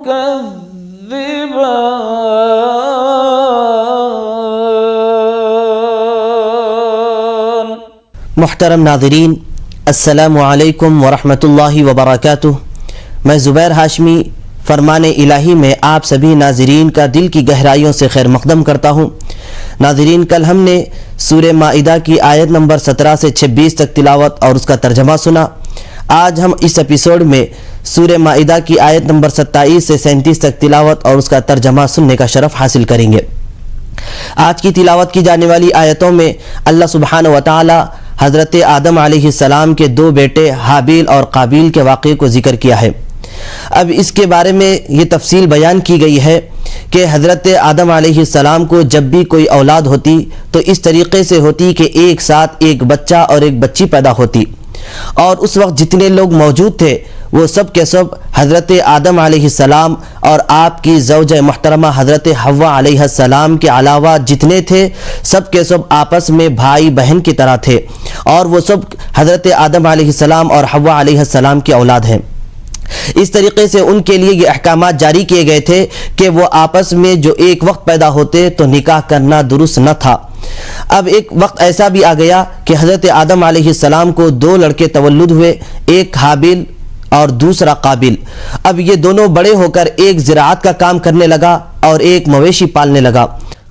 تكذبان. محترم ناظرین، السلام علیکم ورحمۃ اللہ وبرکاتہ۔ میں زبیر ہاشمی فرمان الہی میں آپ سبھی ناظرین کا دل کی گہرائیوں سے خیر مقدم کرتا ہوں۔ ناظرین، کل ہم نے سورہ مائدہ کی آیت نمبر 17 سے 26 تک تلاوت اور اس کا ترجمہ سنا۔ آج ہم اس ایپیسوڈ میں سورہ مائدہ کی آیت نمبر 27 سے 37 تک تلاوت اور اس کا ترجمہ سننے کا شرف حاصل کریں گے۔ آج کی تلاوت کی جانے والی آیتوں میں اللہ سبحانہ و تعالی حضرت آدم علیہ السلام کے دو بیٹے حابیل اور قابیل کے واقعے کو ذکر کیا ہے۔ اب اس کے بارے میں یہ تفصیل بیان کی گئی ہے کہ حضرت آدم علیہ السلام کو جب بھی کوئی اولاد ہوتی تو اس طریقے سے ہوتی کہ ایک ساتھ ایک بچہ اور ایک بچی پیدا ہوتی، اور اس وقت جتنے لوگ موجود تھے وہ سب کے سب حضرت آدم علیہ السلام اور آپ کی زوجہ محترمہ حضرت حوا علیہ السلام کے علاوہ جتنے تھے سب کے سب آپس میں بھائی بہن کی طرح تھے، اور وہ سب حضرت آدم علیہ السلام اور حوا علیہ السلام کی اولاد ہیں۔ اس طریقے سے ان کے لیے یہ احکامات جاری کیے گئے تھے کہ وہ آپس میں جو ایک وقت پیدا ہوتے تو نکاح کرنا درست نہ تھا۔ اب ایک وقت ایسا بھی آ گیا کہ حضرت آدم علیہ السلام کو دو لڑکے تولد ہوئے، ایک حابیل اور دوسرا قابیل۔ اب یہ دونوں بڑے ہو کر ایک زراعت کا کام کرنے لگا اور ایک مویشی پالنے لگا۔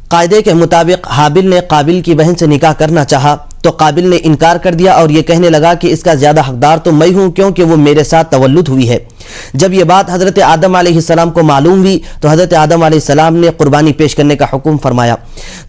قاعدے کے مطابق حابیل نے قابیل کی بہن سے نکاح کرنا چاہا تو قابیل نے انکار کر دیا اور یہ کہنے لگا کہ اس کا زیادہ حقدار تو میں ہوں کیونکہ وہ میرے ساتھ تولد ہوئی ہے۔ جب یہ بات حضرت آدم علیہ السلام کو معلوم ہوئی تو حضرت آدم علیہ السلام نے قربانی پیش کرنے کا حکم فرمایا۔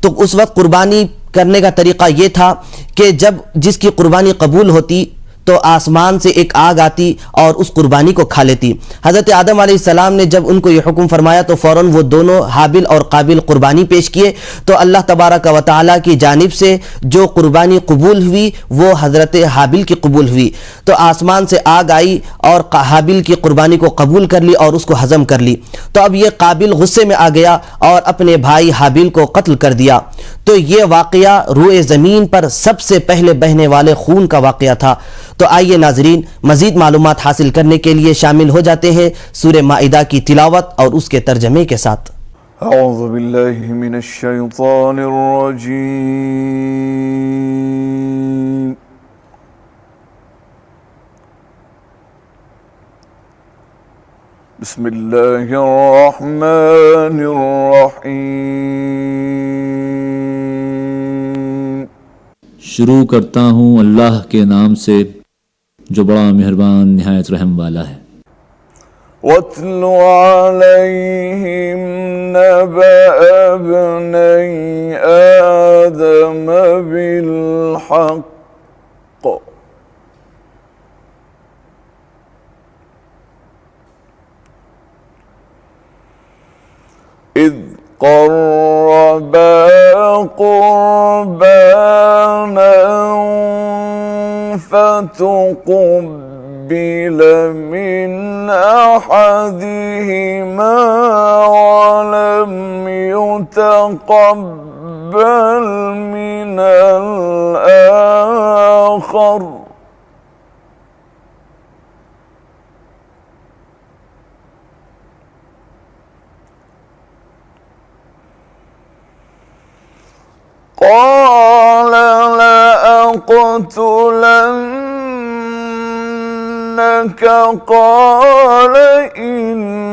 تو اس وقت قربانی کرنے کا طریقہ یہ تھا کہ جب جس کی قربانی قبول ہوتی تو آسمان سے ایک آگ آتی اور اس قربانی کو کھا لیتی۔ حضرت آدم علیہ السلام نے جب ان کو یہ حکم فرمایا تو فوراً وہ دونوں حابیل اور قابیل قربانی پیش کیے، تو اللہ تبارک و تعالیٰ کی جانب سے جو قربانی قبول ہوئی وہ حضرت حابیل کی قبول ہوئی۔ تو آسمان سے آگ آئی اور حابیل کی قربانی کو قبول کر لی اور اس کو ہضم کر لی۔ تو اب یہ قابیل غصے میں آ گیا اور اپنے بھائی حابیل کو قتل کر دیا۔ تو یہ واقعہ روئے زمین پر سب سے پہلے بہنے والے خون کا واقعہ تھا۔ تو آئیے ناظرین، مزید معلومات حاصل کرنے کے لیے شامل ہو جاتے ہیں سورہ مائدہ کی تلاوت اور اس کے ترجمے کے ساتھ۔ اعوذ باللہ من الشیطان الرجیم، بسم اللہ الرحمن الرحیم۔ شروع کرتا ہوں اللہ کے نام سے جو بڑا مہربان نہایت رحم والا ہے۔ وَاتْلُ عَلَيْهِمْ نَبَأَ ابْنَيْ آدَمَ بِالْحَقِّ إِذْ قَرَّبَا قُرْبَانًا فَتُقُبِّلَ مِنْ أَحَدِهِمَا وَلَمْ يُتَقَبَّلْ مِنَ الْآخَرِ قال لأقتلنك قال إنما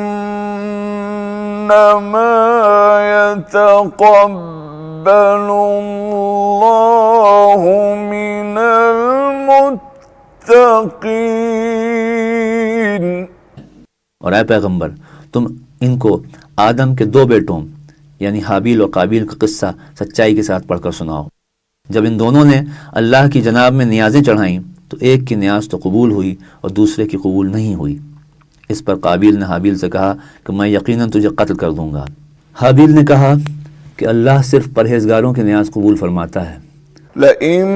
يتقبل الله من المتقين۔ اور اے پیغمبر، تم ان کو آدم کے دو بیٹوں یعنی حابیل اور قابیل کا قصہ سچائی کے ساتھ پڑھ کر سناؤ۔ جب ان دونوں نے اللہ کی جناب میں نیازیں چڑھائیں تو ایک کی نیاز تو قبول ہوئی اور دوسرے کی قبول نہیں ہوئی۔ اس پر قابیل نے حابیل سے کہا کہ میں یقیناً تجھے قتل کر دوں گا۔ حابیل نے کہا کہ اللہ صرف پرہیزگاروں کی نیاز قبول فرماتا ہے۔ لئن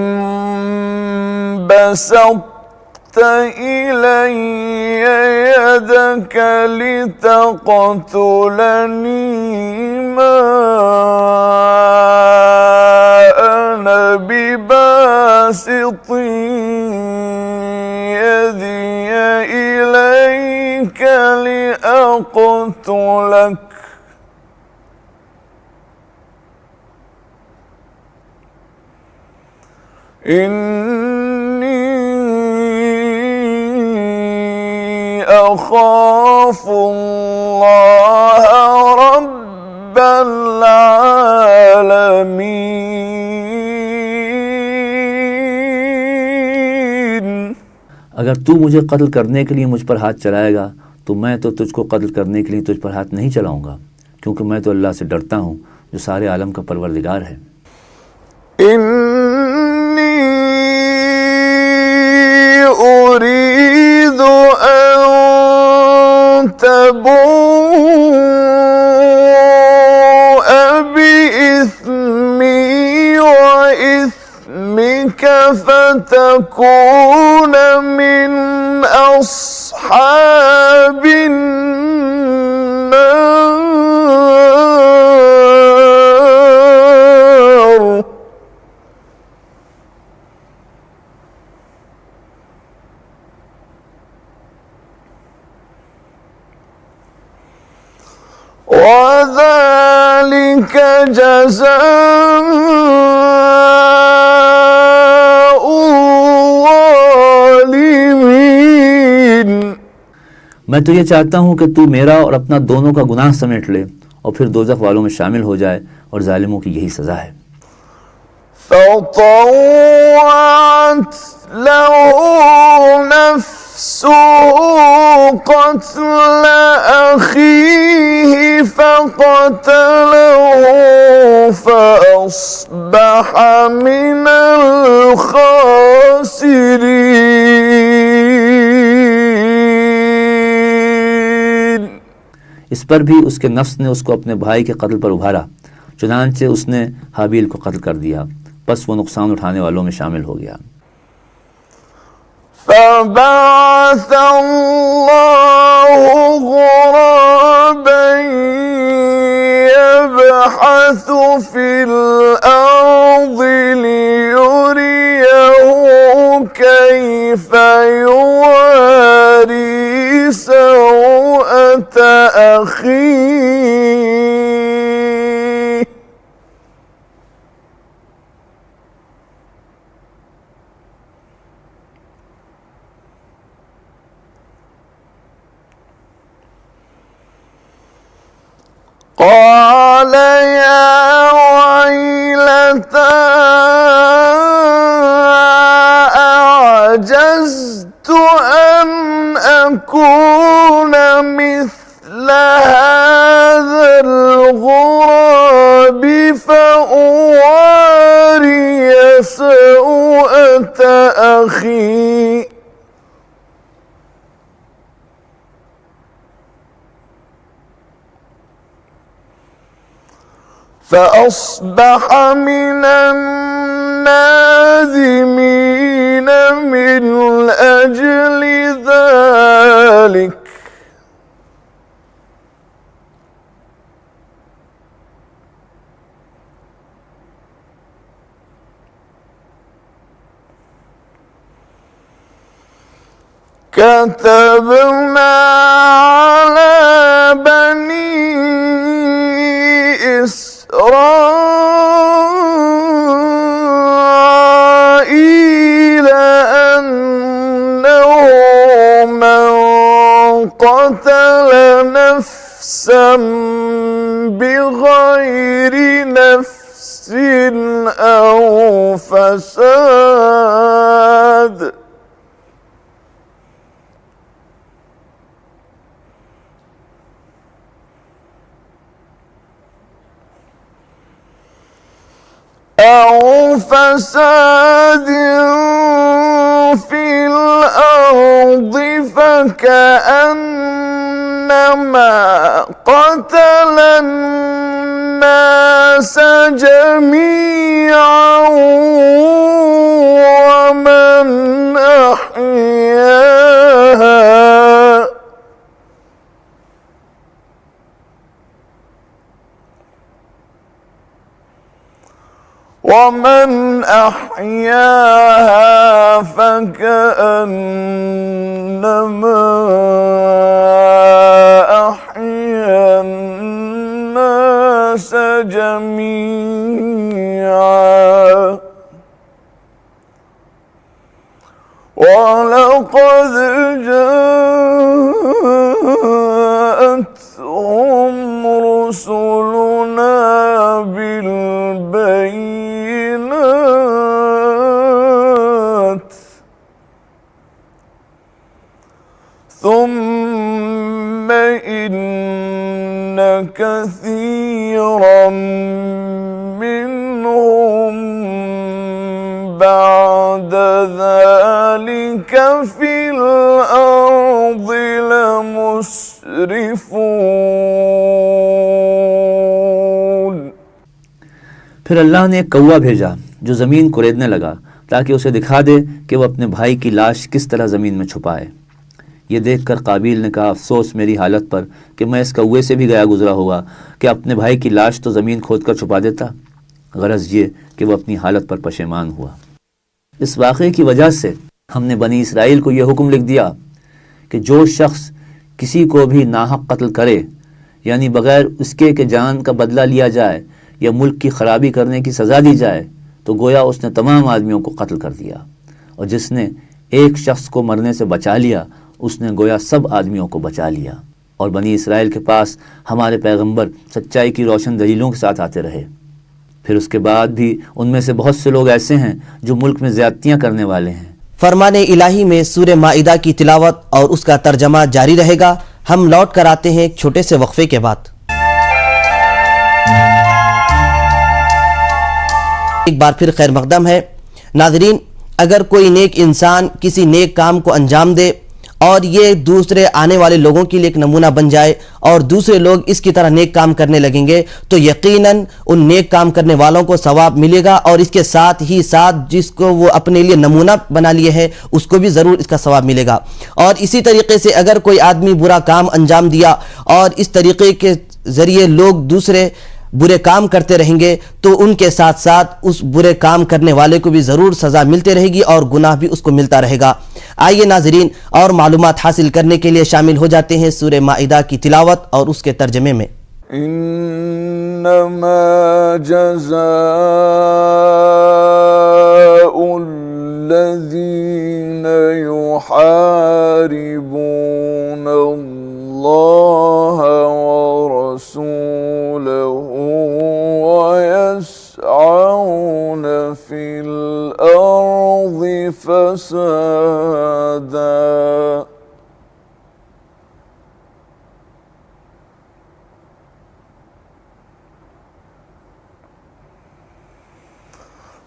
بسطت إِلَيَّ يَدَكَ لِتَقْتُلَنِي مَا أَنَا بِبَاسِطٍ يَدِيَ إِلَيْكَ لِأَقْتُلَكَ لك إني أخاف الله رب العالمين. अगर तू मुझे कत्ल करने के लिए मुझ पर हाथ चलाएगा तो मैं तो तुझको कत्ल करने के लिए तुझ पर हाथ नहीं चलाऊंगा, क्योंकि मैं तो अल्लाह से डरता हूँ जो सारे आलम का परवरदिगार है. إني أريد أن تبوء بإثمي وإثمك فتكون من أصحاب النار. وذلك جزاء الظالمين. मैं तो ये चाहता हूँ कि तू मेरा और अपना दोनों का गुनाह समेट ले और फिर दोज़ख वालों में शामिल हो जाए, और जालिमों की यही सज़ा है. فطوعت له نفسه قتل أخيه فقتله فأصبح من الخاسرين. इस पर भी उसके नफ्स ने उसको अपने भाई के कत्ल पर उभारा, चुनांचे उसने हाबील को कत्ल कर दिया, बस वो नुकसान उठाने वालों में शामिल हो गया. فبعث الله غرابا يبحث في الأرض ليريه كيف يواري سوءة أخيه قال يا ويلتى أعجزت أن أكون مثل هذا الغراب فأواري سوءة أخي فأصبح من النادمين من أجل ذلك. كتبنا على بني إسرائيل أنه من قتل نفسا بغير نفس أو فساد في الأرض فكأنما قتل الناس جميعا ومن أحياها فكأنما أحيا الناس جميعا وَلَقَدْ جَاءَتْهُمْ رُسُلُنَا بِالْبَيِّنَاتِ ثُمَّ إِنَّ كَثِيرًا مِّنْهُمْ بعد ذلك في الأرض لمسرفون۔ پھر اللہ نے ایک کوا بھیجا جو زمین کوریدنے لگا تاکہ اسے دکھا دے کہ وہ اپنے بھائی کی لاش کس طرح زمین میں چھپائے۔ یہ دیکھ کر قابیل نے کہا افسوس میری حالت پر کہ میں اس کوے سے بھی گیا گزرا ہوا کہ اپنے بھائی کی لاش تو زمین کھود کر چھپا دیتا۔ غرض یہ کہ وہ اپنی حالت پر پشیمان ہوا۔ اس واقعے کی وجہ سے ہم نے بنی اسرائیل کو یہ حکم لکھ دیا کہ جو شخص کسی کو بھی ناحق قتل کرے، یعنی بغیر اس کے کہ جان کا بدلہ لیا جائے یا ملک کی خرابی کرنے کی سزا دی جائے، تو گویا اس نے تمام آدمیوں کو قتل کر دیا، اور جس نے ایک شخص کو مرنے سے بچا لیا اس نے گویا سب آدمیوں کو بچا لیا۔ اور بنی اسرائیل کے پاس ہمارے پیغمبر سچائی کی روشن دلیلوں کے ساتھ آتے رہے۔ پھر اس کے بعد بھی ان میں سے بہت سے لوگ ایسے ہیں جو ملک میں زیادتیاں کرنے والے ہیں۔ فرمان الہی میں سورہ مائدہ کی تلاوت اور اس کا ترجمہ جاری رہے گا۔ ہم لوٹ کر آتے ہیں ایک چھوٹے سے وقفے کے بعد۔ ایک بار پھر خیر مقدم ہے ناظرین، اگر کوئی نیک انسان کسی نیک کام کو انجام دے اور یہ دوسرے آنے والے لوگوں کے لیے ایک نمونہ بن جائے اور دوسرے لوگ اس کی طرح نیک کام کرنے لگیں گے تو یقیناً ان نیک کام کرنے والوں کو ثواب ملے گا، اور اس کے ساتھ ہی ساتھ جس کو وہ اپنے لیے نمونہ بنا لیے ہے اس کو بھی ضرور اس کا ثواب ملے گا۔ اور اسی طریقے سے اگر کوئی آدمی برا کام انجام دیا اور اس طریقے کے ذریعے لوگ دوسرے برے کام کرتے رہیں گے تو ان کے ساتھ ساتھ اس برے کام کرنے والے کو بھی ضرور سزا ملتے رہے گی اور گناہ بھی اس کو ملتا رہے گا۔ آئیے ناظرین اور معلومات حاصل کرنے کے لیے شامل ہو جاتے ہیں سورہ مائدہ کی تلاوت اور اس کے ترجمے میں۔ انما جزاء الذین یحاربون اللہ ورسولہ ويسعون في الأرض فسادا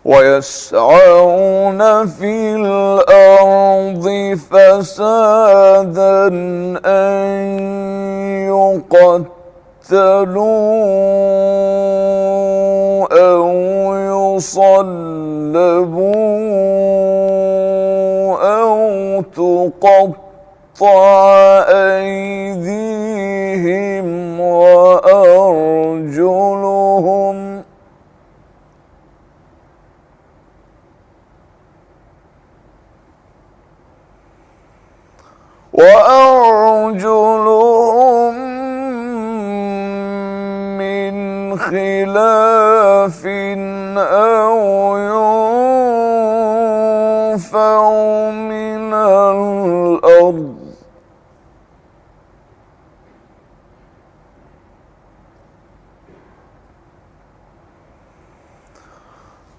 ويسعون في الأرض فسادا أن يقتلوا أو يصلبوا أو تقطع أيديهم وأرجلهم من خلاف أو ينفعوا من الأرض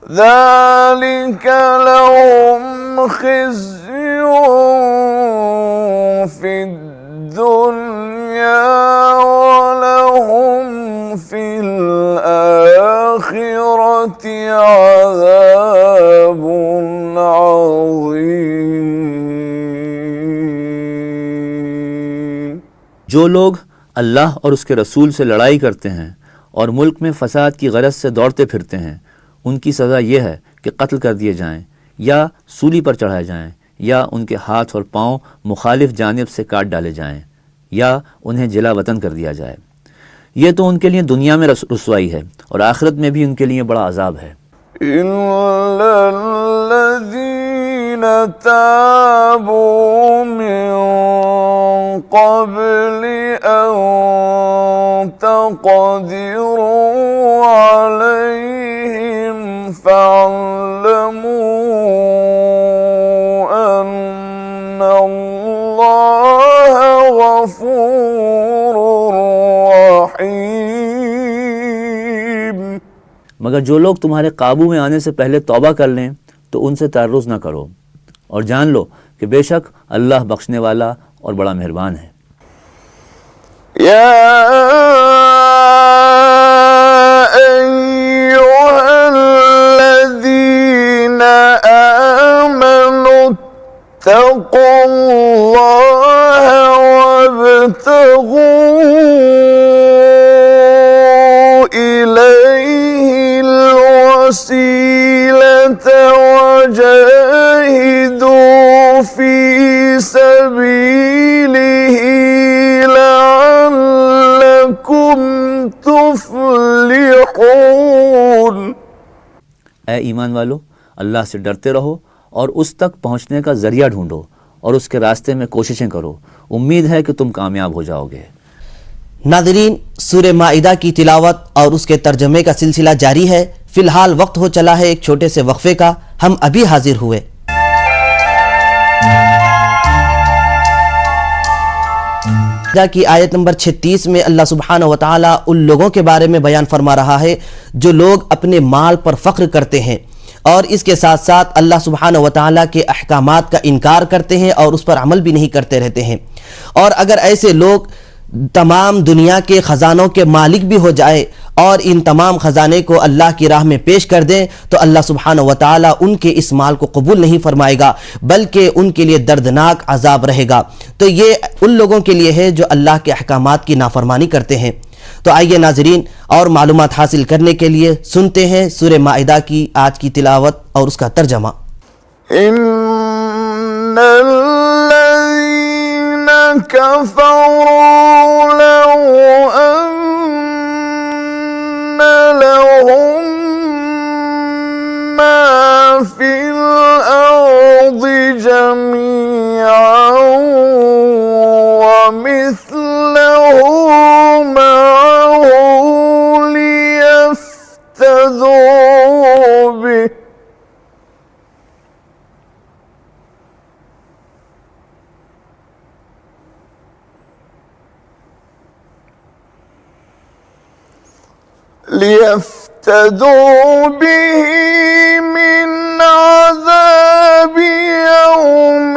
ذلك لهم خزي في الدنيا ولهم في الآخرة عذاب عظيم۔ جو لوگ اللہ اور اس کے رسول سے لڑائی کرتے ہیں اور ملک میں فساد کی غرض سے دوڑتے پھرتے ہیں، ان کی سزا یہ ہے کہ قتل کر دیے جائیں یا سولی پر چڑھائے جائیں یا ان کے ہاتھ اور پاؤں مخالف جانب سے کاٹ ڈالے جائیں یا انہیں جلا وطن کر دیا جائے۔ یہ تو ان کے لیے دنیا میں رسوائی ہے اور آخرت میں بھی ان کے لیے بڑا عذاب ہے۔ إِلَّا الَّذِينَ تَابُوا مِن قبل أن تقدروا عليهم فاعلموا أن الله غفور رحيم. مگر جو لوگ تمہارے قابو میں آنے سے پہلے توبہ کر لیں تو ان سے تعرض نہ کرو، اور جان لو کہ بے شک اللہ بخشنے والا اور بڑا مہربان ہے. يا أيها الذين آمنوا اتقوا الله وابتغوا إليه الوسيلة وجاهدوا في سبيله لعلكم تفلحون. اے ایمان والو، اللہ سے ڈرتے رہو اور اس تک پہنچنے کا ذریعہ ڈھونڈو اور اس کے راستے میں کوششیں کرو، امید ہے کہ تم کامیاب ہو جاؤ گے. ناظرین، سورہ مائدہ کی تلاوت اور اس کے ترجمے کا سلسلہ جاری ہے. فی الحال وقت ہو چلا ہے ایک چھوٹے سے وقفے کا. ہم ابھی حاضر ہوئے. کی آیت نمبر 36 میں اللہ سبحانہ وتعالی ان لوگوں کے بارے میں بیان فرما رہا ہے جو لوگ اپنے مال پر فخر کرتے ہیں اور اس کے ساتھ ساتھ اللہ سبحانہ وتعالی کے احکامات کا انکار کرتے ہیں اور اس پر عمل بھی نہیں کرتے رہتے ہیں. اور اگر ایسے لوگ تمام دنیا کے خزانوں کے مالک بھی ہو جائے اور ان تمام خزانے کو اللہ کی راہ میں پیش کر دیں تو اللہ سبحانہ وتعالی ان کے اس مال کو قبول نہیں فرمائے گا، بلکہ ان کے لیے دردناک عذاب رہے گا. تو یہ ان لوگوں کے لیے ہے جو اللہ کے احکامات کی نافرمانی کرتے ہیں. تو آئیے ناظرین، اور معلومات حاصل کرنے کے لیے سنتے ہیں سورہ مائدہ کی آج کی تلاوت اور اس کا ترجمہ. إن الذين كفروا لو أن لهم ما في الأرض جميعا ومثله معه ليفتدوا به من عذاب يوم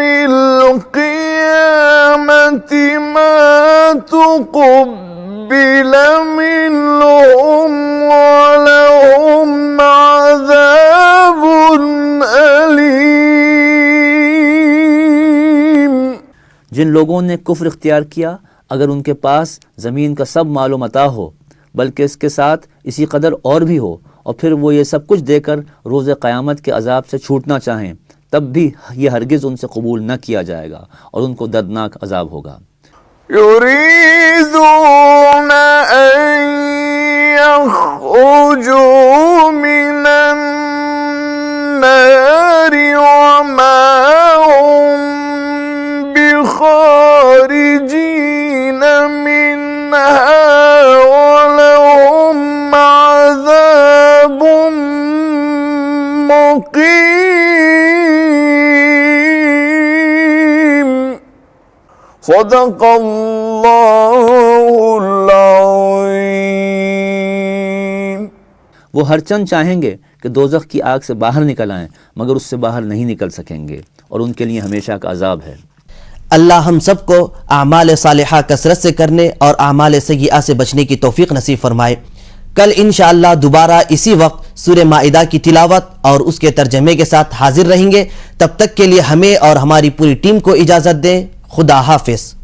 القيامة ما تقبل منهم ولهم عذاب أليم. جن لوگوں نے کفر اختیار کیا، اگر ان کے پاس زمین کا سب مال و متاع ہو بلکہ اس کے ساتھ اسی قدر اور بھی ہو، اور پھر وہ یہ سب کچھ دے کر روز قیامت کے عذاب سے چھوٹنا چاہیں، تب بھی یہ ہرگز ان سے قبول نہ کیا جائے گا اور ان کو دردناک عذاب ہوگا. يريدون أن يخرجوا من النار وما هم بخارجين منها ولهم عذاب مقيم. صدق اللہ العظیم. وہ ہر چند چاہیں گے کہ دوزخ کی آگ سے باہر نکل آئیں، مگر اس سے باہر نہیں نکل سکیں گے اور ان کے لیے ہمیشہ کا عذاب ہے. اللہ ہم سب کو اعمال صالحہ کثرت سے کرنے اور اعمال سیئہ سے بچنے کی توفیق نصیب فرمائے. کل انشاءاللہ دوبارہ اسی وقت سورہ مائدہ کی تلاوت اور اس کے ترجمے کے ساتھ حاضر رہیں گے. تب تک کے لیے ہمیں اور ہماری پوری ٹیم کو اجازت دیں. خدا حافظ.